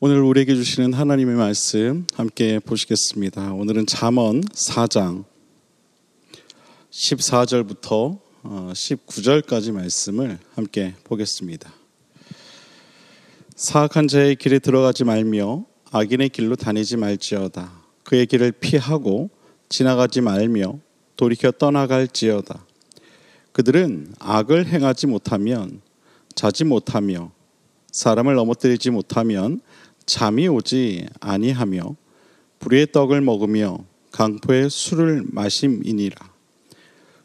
오늘 우리에게 주시는 하나님의 말씀 함께 보시겠습니다. 오늘은 잠언 4장 14절부터 19절까지 말씀을 함께 보겠습니다. 사악한 자의 길에 들어가지 말며 악인의 길로 다니지 말지어다. 그의 길을 피하고 지나가지 말며 돌이켜 떠나갈지어다. 그들은 악을 행하지 못하면 자지 못하며 사람을 넘어뜨리지 못하면 잠이 오지 아니하며 불의의 떡을 먹으며 강포의 술을 마심이니라.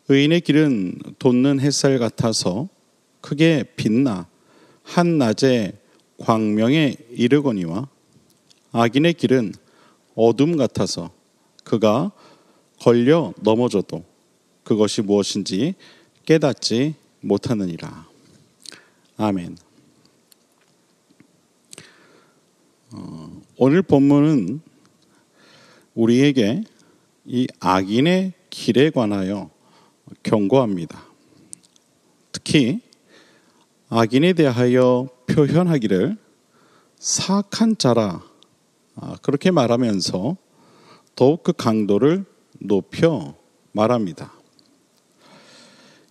의인의 길은 돋는 햇살 같아서 크게 빛나 한낮에 광명에 이르거니와 악인의 길은 어둠 같아서 그가 걸려 넘어져도 그것이 무엇인지 깨닫지 못하느니라. 아멘. 오늘 본문은 우리에게 이 악인의 길에 관하여 경고합니다. 특히 악인에 대하여 표현하기를 사악한 자라 그렇게 말하면서 더욱 그 강도를 높여 말합니다.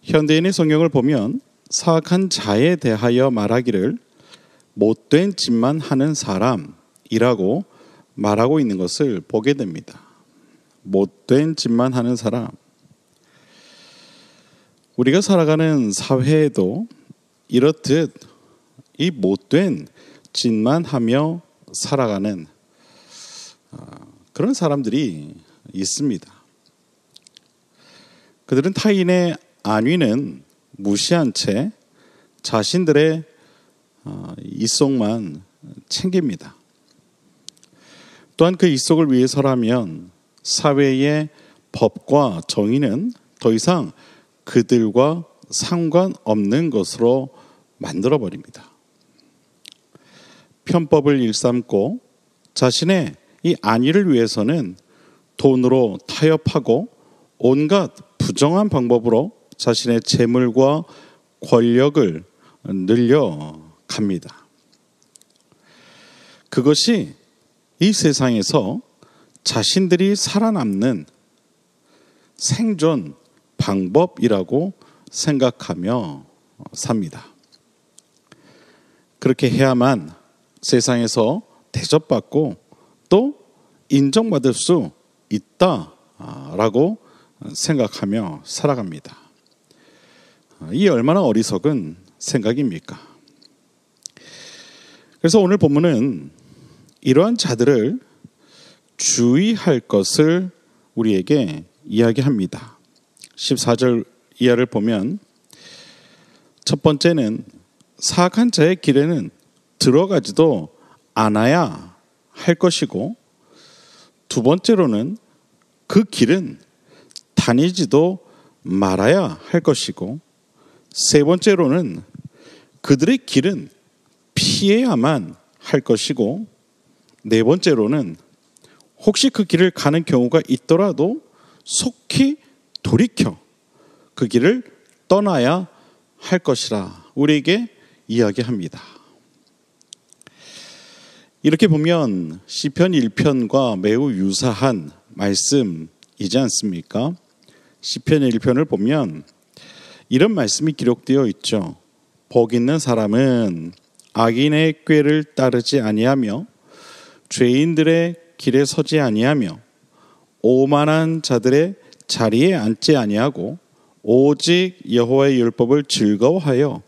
현대인의 성경을 보면 사악한 자에 대하여 말하기를 못된 짓만 하는 사람이라고 말하고 있는 것을 보게 됩니다. 못된 짓만 하는 사람. 우리가 살아가는 사회에도 이렇듯 이 못된 짓만 하며 살아가는 그런 사람들이 있습니다. 그들은 타인의 안위는 무시한 채 자신들의 이속만 챙깁니다. 또한 그 이속을 위해서라면 사회의 법과 정의는 더 이상 그들과 상관없는 것으로 만들어버립니다. 편법을 일삼고 자신의 이 안위를 위해서는 돈으로 타협하고 온갖 부정한 방법으로 자신의 재물과 권력을 늘려갑니다. 그것이 이 세상에서 자신들이 살아남는 생존 방법이라고 생각하며 삽니다. 그렇게 해야만 세상에서 대접받고 또 인정받을 수 있다라고 생각하며 살아갑니다. 이 얼마나 어리석은 생각입니까? 그래서 오늘 본문은 이러한 자들을 주의할 것을 우리에게 이야기합니다. 14절 이하를 보면 첫 번째는 사악한 자의 길에는 들어가지도 않아야 할 것이고, 두 번째로는 그 길은 다니지도 말아야 할 것이고, 세 번째로는 그들의 길은 피해야만 할 것이고, 네 번째로는 혹시 그 길을 가는 경우가 있더라도 속히 돌이켜 그 길을 떠나야 할 것이라 우리에게 이야기합니다. 이렇게 보면 시편 1편과 매우 유사한 말씀이지 않습니까? 시편 1편을 보면 이런 말씀이 기록되어 있죠. 복 있는 사람은 악인의 꾀를 따르지 아니하며 죄인들의 길에 서지 아니하며 오만한 자들의 자리에 앉지 아니하고 오직 여호와의 율법을 즐거워하여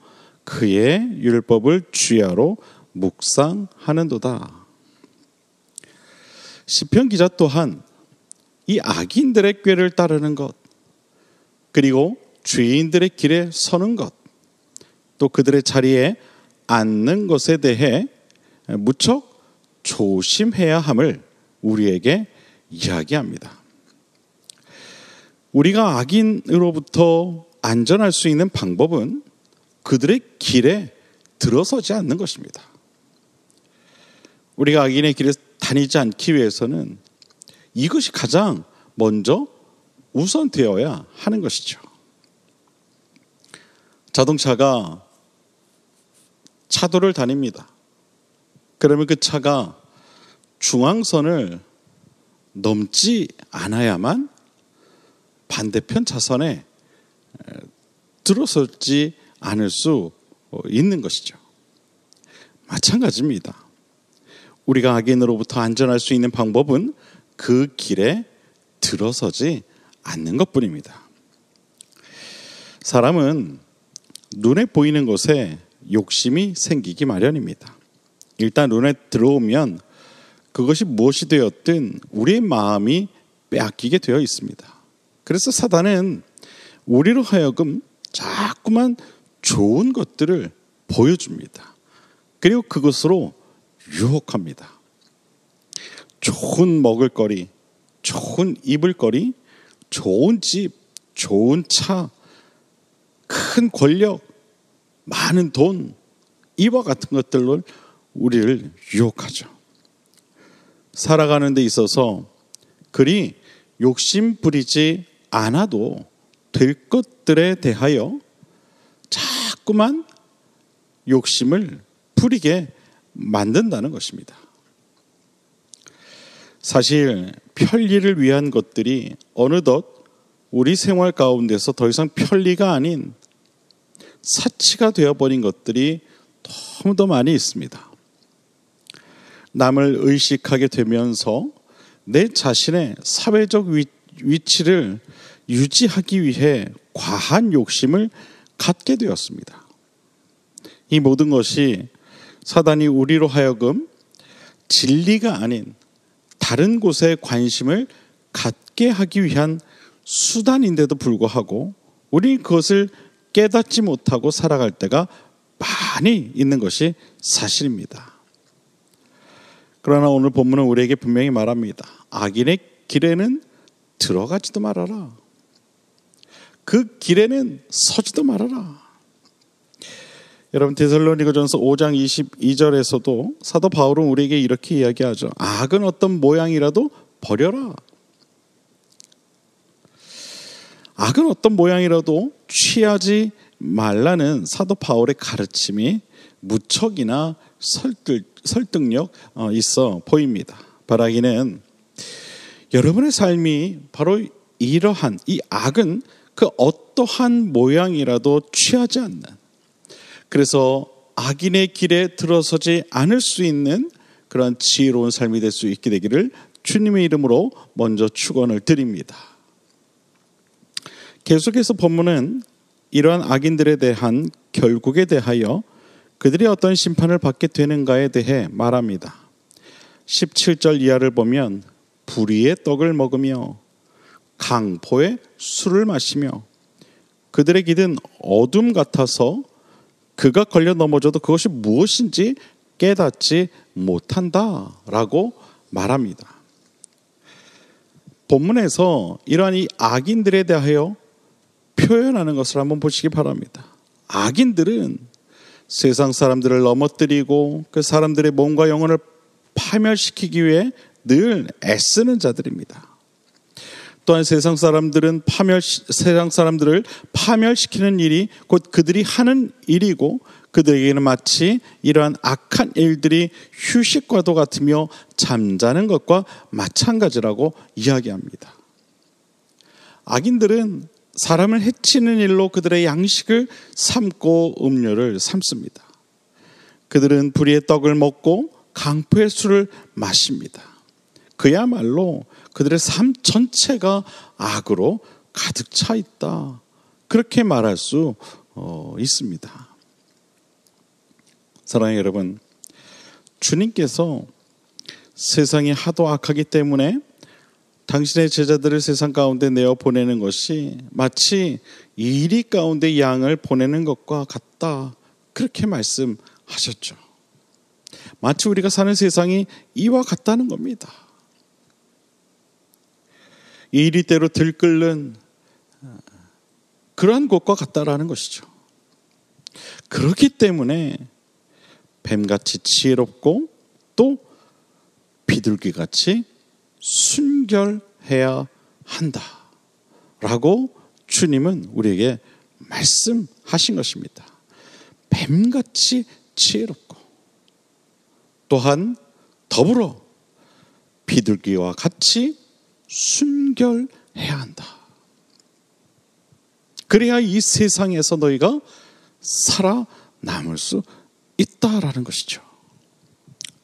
그의 율법을 주야로 묵상하는도다. 시편 기자 또한 이 악인들의 꾀를 따르는 것, 그리고 죄인들의 길에 서는 것, 또 그들의 자리에 앉는 것에 대해 무척 조심해야 함을 우리에게 이야기합니다. 우리가 악인으로부터 안전할 수 있는 방법은 그들의 길에 들어서지 않는 것입니다. 우리가 악인의 길에 다니지 않기 위해서는 이것이 가장 먼저 우선되어야 하는 것이죠. 자동차가 차도를 다닙니다. 그러면 그 차가 중앙선을 넘지 않아야만 반대편 차선에 들어서지 않을 수 있는 것이죠. 마찬가지입니다. 우리가 악인으로부터 안전할 수 있는 방법은 그 길에 들어서지 않는 것뿐입니다. 사람은 눈에 보이는 것에 욕심이 생기기 마련입니다. 일단 눈에 들어오면 그것이 무엇이 되었든 우리의 마음이 빼앗기게 되어 있습니다. 그래서 사단은 우리로 하여금 자꾸만 좋은 것들을 보여줍니다. 그리고 그것으로 유혹합니다. 좋은 먹을거리, 좋은 입을거리, 좋은 집, 좋은 차, 큰 권력, 많은 돈, 이와 같은 것들로 우리를 유혹하죠. 살아가는 데 있어서 그리 욕심 부리지 않아도 될 것들에 대하여 자꾸만 욕심을 부리게 만든다는 것입니다. 사실 편리를 위한 것들이 어느덧 우리 생활 가운데서 더 이상 편리가 아닌 사치가 되어버린 것들이 너무도 많이 있습니다. 남을 의식하게 되면서 내 자신의 사회적 위치를 유지하기 위해 과한 욕심을 갖게 되었습니다. 이 모든 것이 사단이 우리로 하여금 진리가 아닌 다른 곳에 관심을 갖게 하기 위한 수단인데도 불구하고 우리는 그것을 깨닫지 못하고 살아갈 때가 많이 있는 것이 사실입니다. 그러나 오늘 본문은 우리에게 분명히 말합니다. 악인의 길에는 들어가지도 말아라. 그 길에는 서지도 말아라. 여러분 데살로니가전서 5장 22절에서도 사도 바울은 우리에게 이렇게 이야기하죠. 악은 어떤 모양이라도 버려라. 악은 어떤 모양이라도 취하지 말라는 사도 바울의 가르침이 무척이나 설득력 있어 보입니다. 바라기는 여러분의 삶이 바로 이러한 이 악은 그 어떠한 모양이라도 취하지 않는, 그래서 악인의 길에 들어서지 않을 수 있는 그런 지혜로운 삶이 될 수 있게 되기를 주님의 이름으로 먼저 축원을 드립니다. 계속해서 본문은 이러한 악인들에 대한 결국에 대하여 그들이 어떤 심판을 받게 되는가에 대해 말합니다. 17절 이하를 보면 불의의 떡을 먹으며 강포의 술을 마시며 그들의 길은 어둠 같아서 그가 걸려 넘어져도 그것이 무엇인지 깨닫지 못한다라고 말합니다. 본문에서 이러한 이 악인들에 대하여 표현하는 것을 한번 보시기 바랍니다. 악인들은 세상 사람들을 넘어뜨리고 그 사람들의 몸과 영혼을 파멸시키기 위해 늘 애쓰는 자들입니다. 또한 세상 사람들을 파멸시키는 일이 곧 그들이 하는 일이고 그들에게는 마치 이러한 악한 일들이 휴식과도 같으며 잠자는 것과 마찬가지라고 이야기합니다. 악인들은 사람을 해치는 일로 그들의 양식을 삼고 음료를 삼습니다. 그들은 불의의 떡을 먹고 강포의 술을 마십니다. 그야말로 그들의 삶 전체가 악으로 가득 차 있다, 그렇게 말할 수 있습니다. 사랑하는 여러분, 주님께서 세상이 하도 악하기 때문에 당신의 제자들을 세상 가운데 내어 보내는 것이 마치 이리 가운데 양을 보내는 것과 같다, 그렇게 말씀하셨죠. 마치 우리가 사는 세상이 이와 같다는 겁니다. 이리대로 들끓는 그러한 곳과 같다라는 것이죠. 그렇기 때문에 뱀같이 지혜롭고 또 비둘기같이 순결해야 한다라고 주님은 우리에게 말씀하신 것입니다. 뱀같이 지혜롭고 또한 더불어 비둘기와 같이 순결해야 한다. 그래야 이 세상에서 너희가 살아남을 수 있다라는 것이죠.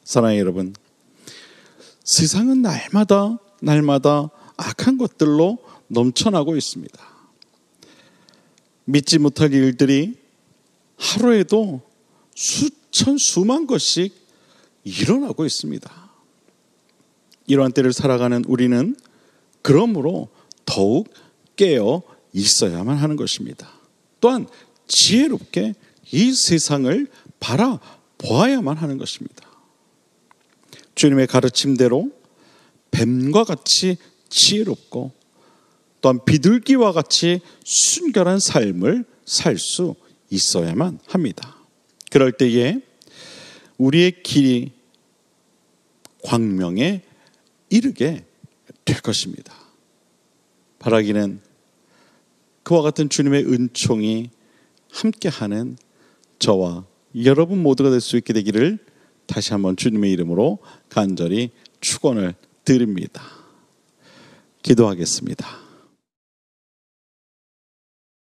사랑하는 여러분, 세상은 날마다 악한 것들로 넘쳐나고 있습니다. 믿지 못할 일들이 하루에도 수만 것씩 일어나고 있습니다. 이러한 때를 살아가는 우리는 그러므로 더욱 깨어 있어야만 하는 것입니다. 또한 지혜롭게 이 세상을 바라보아야만 하는 것입니다. 주님의 가르침대로 뱀과 같이 지혜롭고 또한 비둘기와 같이 순결한 삶을 살 수 있어야만 합니다. 그럴 때에 우리의 길이 광명에 이르게 될 것입니다. 바라기는 그와 같은 주님의 은총이 함께하는 저와 여러분 모두가 될 수 있게 되기를 다시 한번 주님의 이름으로 간절히 축원을 드립니다. 기도하겠습니다.